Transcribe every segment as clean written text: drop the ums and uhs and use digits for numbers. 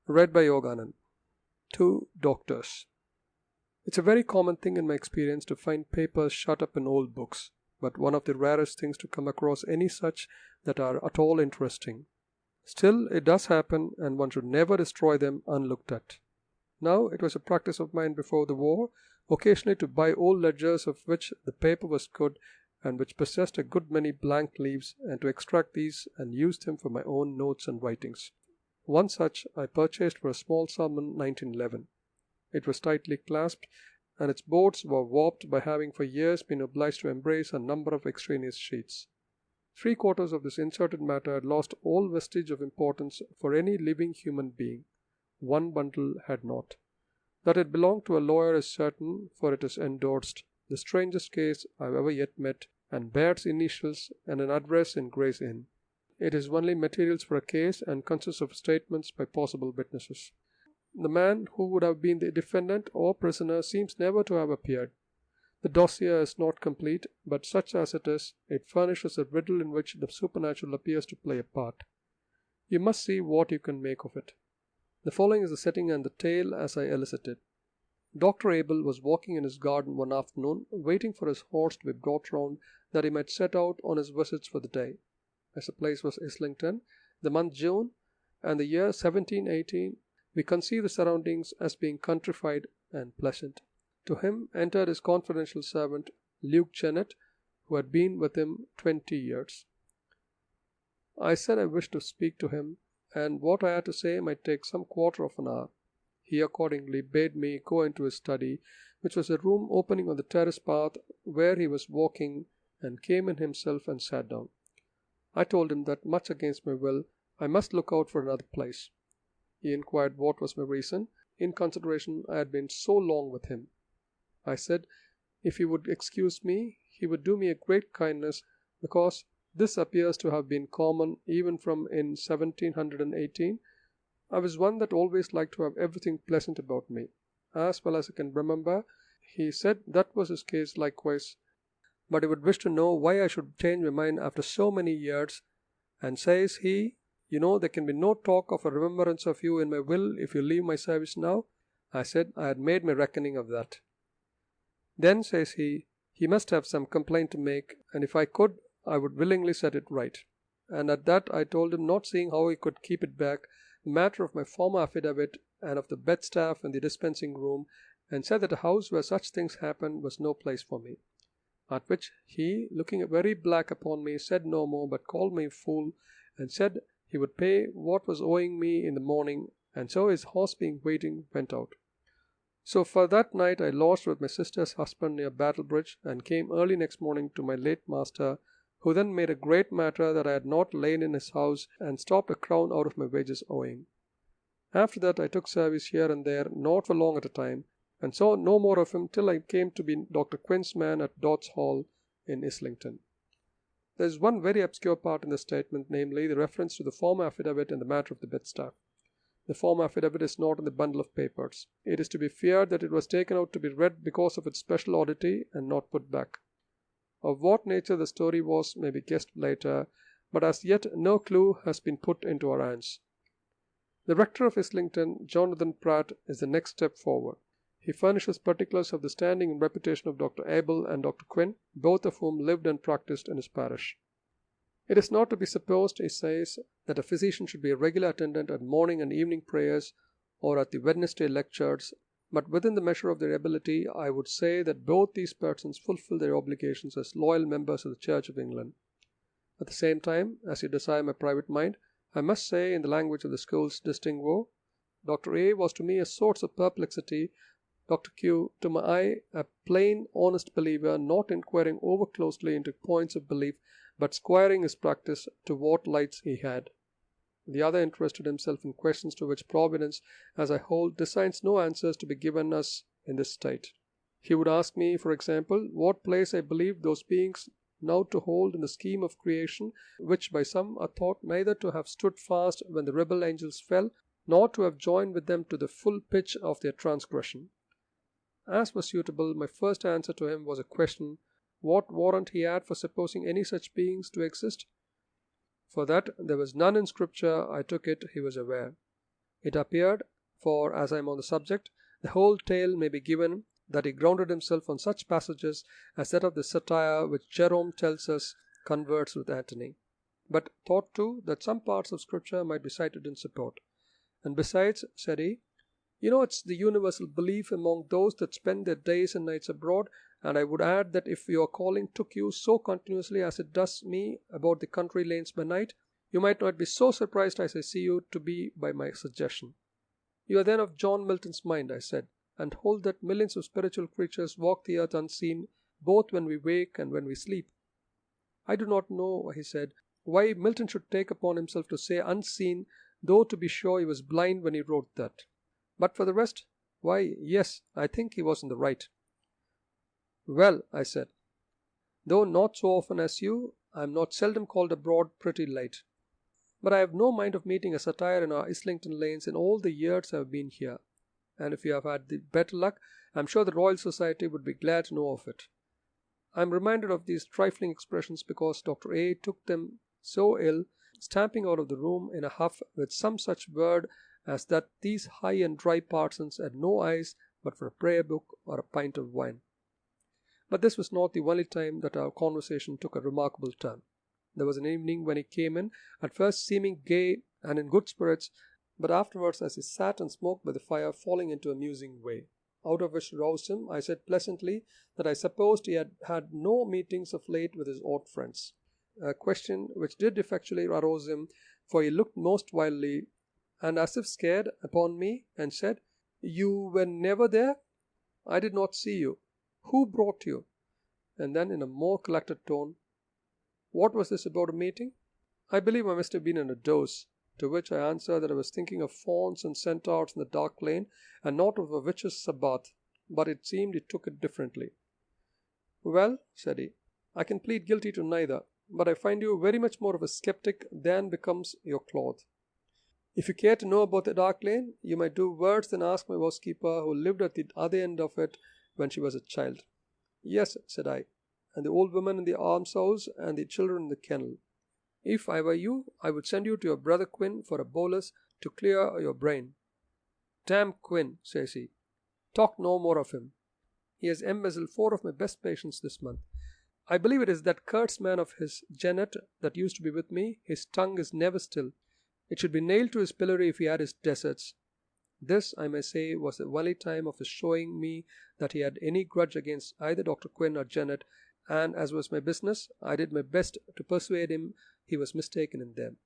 Read by Yoganand. Two doctors. It's a very common thing in my experience to find papers shut up in old books, but one of the rarest things to come across any such that are at all interesting. Still, it does happen, and one should never destroy them unlooked at. Now, it was a practice of mine before the war, occasionally to buy old ledgers of which the paper was good and which possessed a good many blank leaves, and to extract these and use them for my own notes and writings. One such I purchased for a small sum in 1911. It was tightly clasped, and its boards were warped by having for years been obliged to embrace a number of extraneous sheets. 3/4 of this inserted matter had lost all vestige of importance for any living human being. One bundle had not. That it belonged to a lawyer is certain, for it is endorsed, "The strangest case I have ever yet met," and bears initials and an address in Gray's Inn. It is only materials for a case and consists of statements by possible witnesses. The man who would have been the defendant or prisoner seems never to have appeared. The dossier is not complete, but such as it is, it furnishes a riddle in which the supernatural appears to play a part. You must see what you can make of it. The following is the setting and the tale as I elicited. Dr. Abel was walking in his garden one afternoon, waiting for his horse to be brought round that he might set out on his visits for the day. As the place was Islington, the month June, and the year 1718, we conceive the surroundings as being countrified and pleasant. To him entered his confidential servant, Luke Jennett, who had been with him 20 years. I said I wished to speak to him, and what I had to say might take some quarter of an hour. He accordingly bade me go into his study, which was a room opening on the terrace path where he was walking, and came in himself and sat down. I told him that, much against my will, I must look out for another place. He inquired what was my reason, in consideration I had been so long with him. I said, if he would excuse me, he would do me a great kindness, because this appears to have been common even from in 1718. I was one that always liked to have everything pleasant about me. As well as I can remember, he said that was his case likewise, but he would wish to know why I should change my mind after so many years, and says he, "You know there can be no talk of a remembrance of you in my will if you leave my service now." I said I had made my reckoning of that. Then, says he must have some complaint to make, and if I could, I would willingly set it right. And at that I told him, not seeing how he could keep it back, the matter of my former affidavit and of the bedstaff in the dispensing room, and said that a house where such things happened was no place for me. At which he, looking very black upon me, said no more, but called me fool, and said he would pay what was owing me in the morning, and so his horse being waiting, went out. So for that night I lodged with my sister's husband near Battlebridge, and came early next morning to my late master, who then made a great matter that I had not lain in his house, and stopped a crown out of my wages owing. After that I took service here and there, not for long at a time, and saw no more of him till I came to be Dr. Quin's man at Dodds Hall in Islington. There is one very obscure part in the statement, namely the reference to the former affidavit in the matter of the bedstaff. The former affidavit is not in the bundle of papers. It is to be feared that it was taken out to be read because of its special oddity, and not put back. Of what nature the story was may be guessed later, but as yet no clue has been put into our hands. The rector of Islington, Jonathan Pratt, is the next step forward. He furnishes particulars of the standing and reputation of Dr. Abel and Dr. Quin, both of whom lived and practiced in his parish. It is not to be supposed, he says, that a physician should be a regular attendant at morning and evening prayers or at the Wednesday lectures, but within the measure of their ability I would say that both these persons fulfill their obligations as loyal members of the Church of England. At the same time, as you desire my private mind, I must say in the language of the school's distinguo, Dr. A was to me a source of perplexity, Dr. Q to my eye a plain, honest believer, not inquiring over closely into points of belief, but squiring his practice to what lights he had. The other interested himself in questions to which Providence, as I hold, designs no answers to be given us in this state. He would ask me, for example, what place I believed those beings now to hold in the scheme of creation, which by some are thought neither to have stood fast when the rebel angels fell, nor to have joined with them to the full pitch of their transgression. As was suitable, my first answer to him was a question, what warrant he had for supposing any such beings to exist? For that there was none in Scripture, I took it he was aware. It appeared, for as I am on the subject, the whole tale may be given, that he grounded himself on such passages as that of the satire which Jerome tells us converts with Antony, but thought too that some parts of Scripture might be cited in support. And besides, said he, you know it's the universal belief among those that spend their days and nights abroad, and I would add that if your calling took you so continuously as it does me about the country lanes by night, you might not be so surprised as I see you to be by my suggestion. You are then of John Milton's mind, I said, and hold that millions of spiritual creatures walk the earth unseen, both when we wake and when we sleep. I do not know, he said, why Milton should take upon himself to say unseen, though to be sure he was blind when he wrote that. But for the rest, why, yes, I think he was in the right. Well, I said, though not so often as you, I am not seldom called abroad pretty late. But I have no mind of meeting a satire in our Islington lanes in all the years I have been here, and if you have had the better luck, I am sure the Royal Society would be glad to know of it. I am reminded of these trifling expressions because Dr. A took them so ill, stamping out of the room in a huff with some such word as that these high and dry parsons had no eyes but for a prayer book or a pint of wine. But this was not the only time that our conversation took a remarkable turn. There was an evening when he came in, at first seeming gay and in good spirits, but afterwards as he sat and smoked by the fire, falling into a musing way, out of which roused him, I said pleasantly that I supposed he had had no meetings of late with his old friends, a question which did effectually arouse him, for he looked most wildly, and as if scared, upon me, and said, You were never there? I did not see you. Who brought you? And then in a more collected tone, What was this about a meeting? I believe I must have been in a doze, to which I answered that I was thinking of fauns and centaurs in the dark lane, and not of a witch's sabbath, but it seemed he took it differently. Well, said he, I can plead guilty to neither, but I find you very much more of a skeptic than becomes your cloth. If you care to know about the dark lane, you might do worse than ask my housekeeper who lived at the other end of it when she was a child. Yes, said I, and the old woman in the almshouse and the children in the kennel. If I were you, I would send you to your brother Quinn for a bolus to clear your brain. Damn Quinn, says he. Talk no more of him. He has embezzled 4 of my best patients this month. I believe it is that cursed man of his, Janet, that used to be with me. His tongue is never still. It should be nailed to his pillory if he had his deserts. This, I may say, was the only time of his showing me that he had any grudge against either Dr. Quinn or Janet, and as was my business, I did my best to persuade him he was mistaken in them.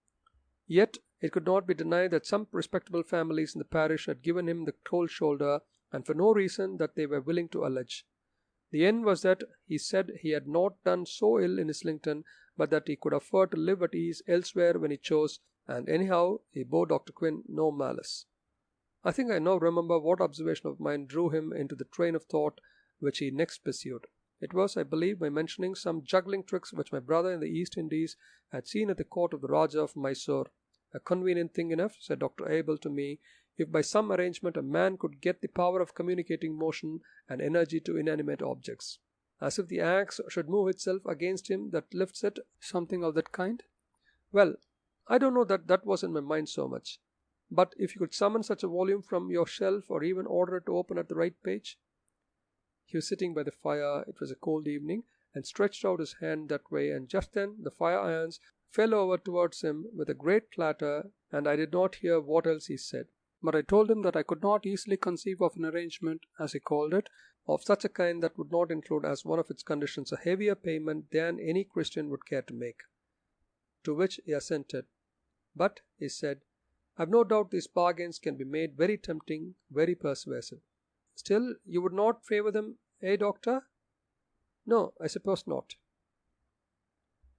Yet it could not be denied that some respectable families in the parish had given him the cold shoulder, and for no reason that they were willing to allege. The end was that he said he had not done so ill in Islington, but that he could afford to live at ease elsewhere when he chose, and anyhow he bore Dr. Quinn no malice. I think I now remember what observation of mine drew him into the train of thought which he next pursued. It was, I believe, by mentioning some juggling tricks which my brother in the East Indies had seen at the court of the Rajah of Mysore. A convenient thing enough, said Dr. Abel to me, if by some arrangement a man could get the power of communicating motion and energy to inanimate objects. As if the axe should move itself against him that lifts it, something of that kind. Well, I don't know that was in my mind so much. But if you could summon such a volume from your shelf or even order it to open at the right page. He was sitting by the fire, it was a cold evening, and stretched out his hand that way, and just then the fire irons fell over towards him with a great clatter, and I did not hear what else he said. But I told him that I could not easily conceive of an arrangement, as he called it, of such a kind that would not include as one of its conditions a heavier payment than any Christian would care to make. To which he assented. But, he said, I've no doubt these bargains can be made very tempting, very persuasive. Still, you would not favour them, doctor? No, I suppose not.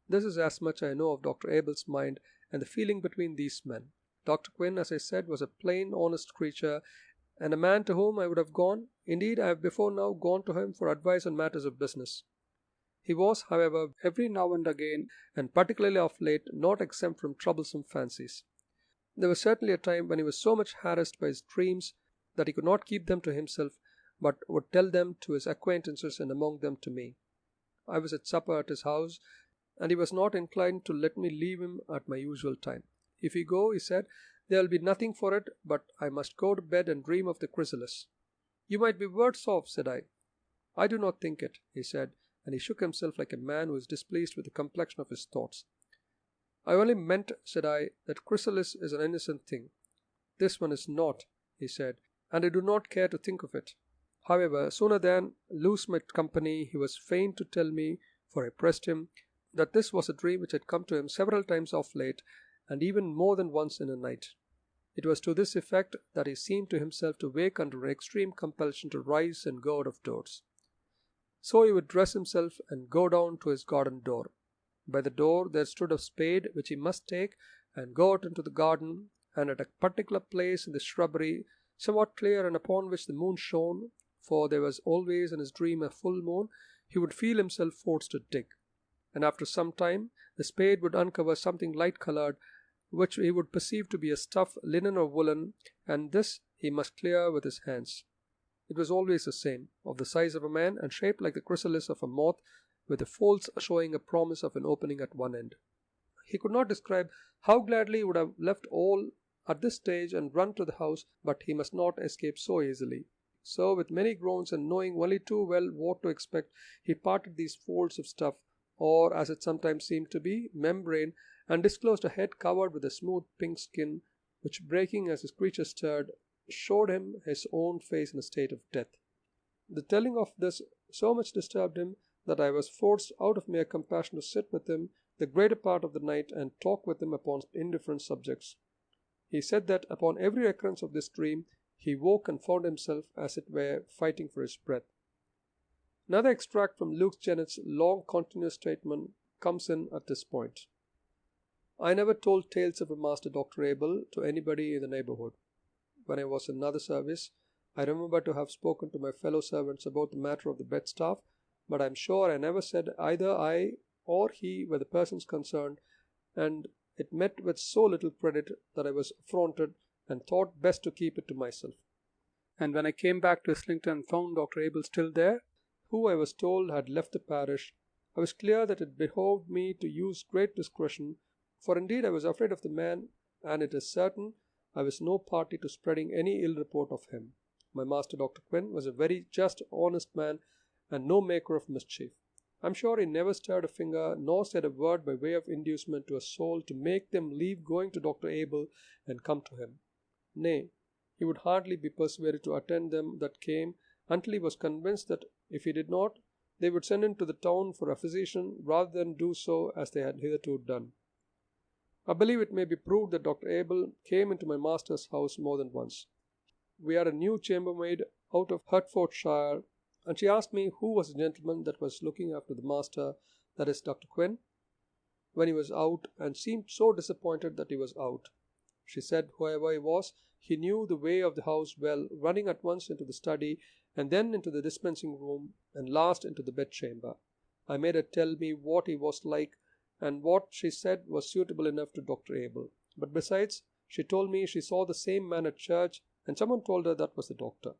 This is as much I know of Dr. Abel's mind and the feeling between these men. Dr. Quinn, as I said, was a plain, honest creature, and a man to whom I would have gone. Indeed, I have before now gone to him for advice on matters of business. He was, however, every now and again, and particularly of late, not exempt from troublesome fancies. There was certainly a time when he was so much harassed by his dreams that he could not keep them to himself, but would tell them to his acquaintances and among them to me. I was at supper at his house, and he was not inclined to let me leave him at my usual time. If you go, he said, There will be nothing for it, but I must go to bed and dream of the chrysalis. You might be worse off, said I. I do not think it, he said, and he shook himself like a man who is displeased with the complexion of his thoughts. I only meant, said I, that chrysalis is an innocent thing. This one is not, he said, and I do not care to think of it. However, sooner than lose my company, he was fain to tell me, for I pressed him, that this was a dream which had come to him several times of late, and even more than once in a night. It was to this effect that he seemed to himself to wake under an extreme compulsion to rise and go out of doors. So he would dress himself and go down to his garden door. By the door there stood a spade which he must take and go out into the garden, and at a particular place in the shrubbery, somewhat clear and upon which the moon shone, for there was always in his dream a full moon, he would feel himself forced to dig. And after some time the spade would uncover something light-coloured, which he would perceive to be a stuff, linen or woolen, and this he must clear with his hands. It was always the same, of the size of a man and shaped like the chrysalis of a moth, with the folds showing a promise of an opening at one end. He could not describe how gladly he would have left all at this stage and run to the house, but he must not escape so easily. So, with many groans and knowing only too well what to expect, he parted these folds of stuff, or, as it sometimes seemed to be, membrane, and disclosed a head covered with a smooth pink skin, which, breaking as his creature stirred, showed him his own face in a state of death. The telling of this so much disturbed him that I was forced out of mere compassion to sit with him the greater part of the night and talk with him upon indifferent subjects. He said that upon every occurrence of this dream he woke and found himself, as it were, fighting for his breath. Another extract from Luke Jennett's long continuous statement comes in at this point. I never told tales of a Master Dr. Abel to anybody in the neighborhood. When I was in another service, I remember to have spoken to my fellow servants about the matter of the bed staff, but I am sure I never said either I or he were the persons concerned, and it met with so little credit that I was affronted and thought best to keep it to myself. And when I came back to Islington and found Dr. Abel still there, who I was told had left the parish, I was clear that it behoved me to use great discretion, for indeed I was afraid of the man, and it is certain I was no party to spreading any ill report of him. My master Dr. Quinn was a very just, honest man, and no maker of mischief. I am sure he never stirred a finger, nor said a word by way of inducement to a soul to make them leave going to Dr. Abel and come to him. Nay, he would hardly be persuaded to attend them that came, until he was convinced that if he did not, they would send him to the town for a physician rather than do so as they had hitherto done. I believe it may be proved that Dr. Abel came into my master's house more than once. We had a new chambermaid out of Hertfordshire, and she asked me who was the gentleman that was looking after the master, that is Dr. Quinn, when he was out, and seemed so disappointed that he was out. She said whoever he was, he knew the way of the house well, running at once into the study, and then into the dispensing room, and last into the bedchamber. I made her tell me what he was like, and what she said was suitable enough to Dr. Abel. But besides, she told me she saw the same man at church, and someone told her that was the doctor.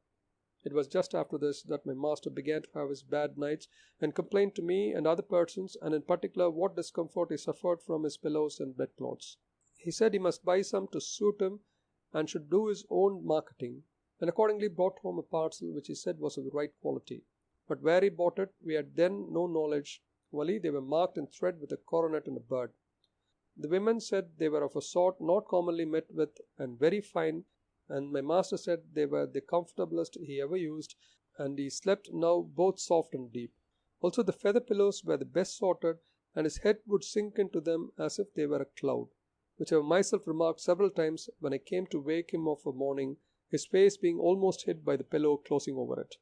It was just after this that my master began to have his bad nights, and complained to me and other persons, and in particular what discomfort he suffered from his pillows and bedclothes. He said he must buy some to suit him, and should do his own marketing, and accordingly brought home a parcel which he said was of the right quality. But where he bought it we had then no knowledge, only they were marked in thread with a coronet and a bird. The women said they were of a sort not commonly met with, and very fine, and my master said they were the comfortablest he ever used, and he slept now both soft and deep. Also the feather pillows were the best sorted, and his head would sink into them as if they were a cloud, which I have myself remarked several times when I came to wake him of a morning, his face being almost hid by the pillow closing over it.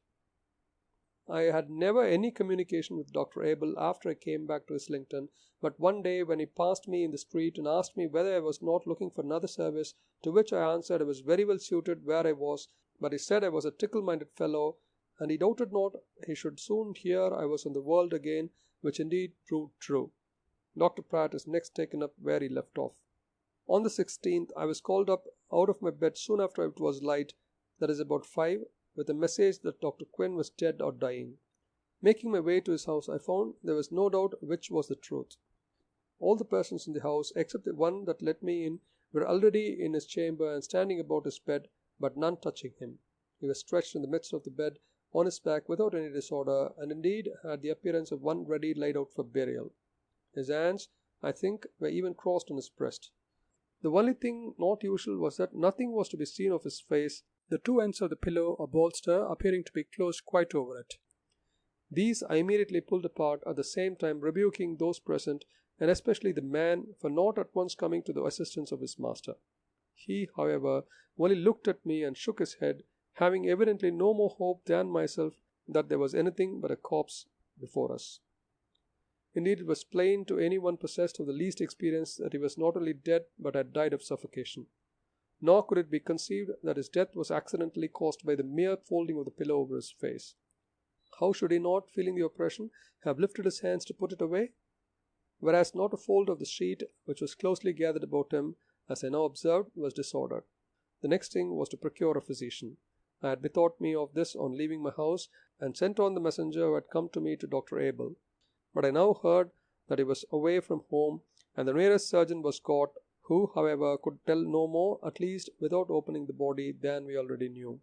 I had never any communication with Dr. Abel after I came back to Islington, but one day when he passed me in the street and asked me whether I was not looking for another service, to which I answered I was very well suited where I was, but he said I was a tickle-minded fellow, and he doubted not he should soon hear I was in the world again, which indeed proved true. Dr. Pratt is next taken up where he left off. On the 16th, I was called up out of my bed soon after it was light, that is about 5, with a message that Dr. Quinn was dead or dying. Making my way to his house, I found there was no doubt which was the truth. All the persons in the house, except the one that let me in, were already in his chamber and standing about his bed, but none touching him. He was stretched in the midst of the bed, on his back, without any disorder, and indeed had the appearance of one ready laid out for burial. His hands, I think, were even crossed on his breast. The only thing not usual was that nothing was to be seen of his face, the two ends of the pillow or bolster appearing to be closed quite over it. These I immediately pulled apart, at the same time rebuking those present, and especially the man, for not at once coming to the assistance of his master. He, however, only looked at me and shook his head, having evidently no more hope than myself that there was anything but a corpse before us. Indeed, it was plain to any one possessed of the least experience that he was not only dead but had died of suffocation. Nor could it be conceived that his death was accidentally caused by the mere folding of the pillow over his face. How should he not, feeling the oppression, have lifted his hands to put it away? Whereas not a fold of the sheet, which was closely gathered about him, as I now observed, was disordered. The next thing was to procure a physician. I had bethought me of this on leaving my house, and sent on the messenger who had come to me to Dr. Abel. But I now heard that he was away from home, and the nearest surgeon was got, who, however, could tell no more, at least without opening the body, than we already knew.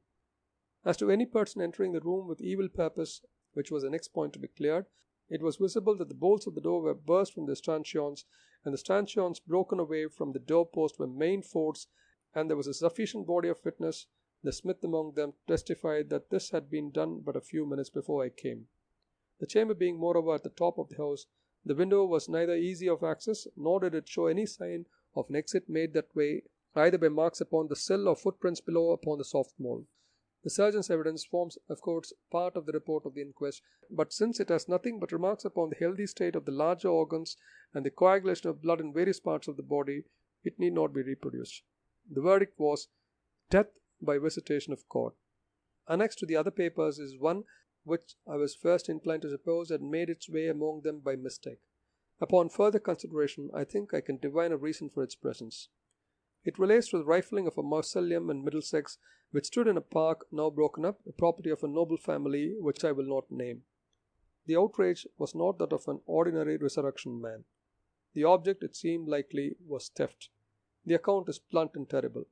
As to any person entering the room with evil purpose, which was the next point to be cleared, it was visible that the bolts of the door were burst from their stanchions, and the stanchions broken away from the door post by main force, and there was a sufficient body of witness. The smith among them testified that this had been done but a few minutes before I came. The chamber being moreover at the top of the house, the window was neither easy of access, nor did it show any sign of an exit made that way, either by marks upon the sill or footprints below upon the soft mold. The surgeon's evidence forms, of course, part of the report of the inquest, but since it has nothing but remarks upon the healthy state of the larger organs and the coagulation of blood in various parts of the body, it need not be reproduced. The verdict was death by visitation of God. Annexed to the other papers is one which I was first inclined to suppose had made its way among them by mistake. Upon further consideration, I think I can divine a reason for its presence. It relates to the rifling of a mausoleum in Middlesex, which stood in a park now broken up, the property of a noble family which I will not name. The outrage was not that of an ordinary resurrection man. The object, it seemed likely, was theft. The account is blunt and terrible.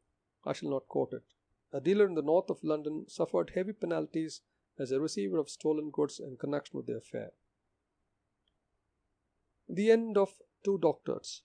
I shall not quote it. A dealer in the north of London suffered heavy penalties as a receiver of stolen goods in connection with the affair. The end of Two Doctors.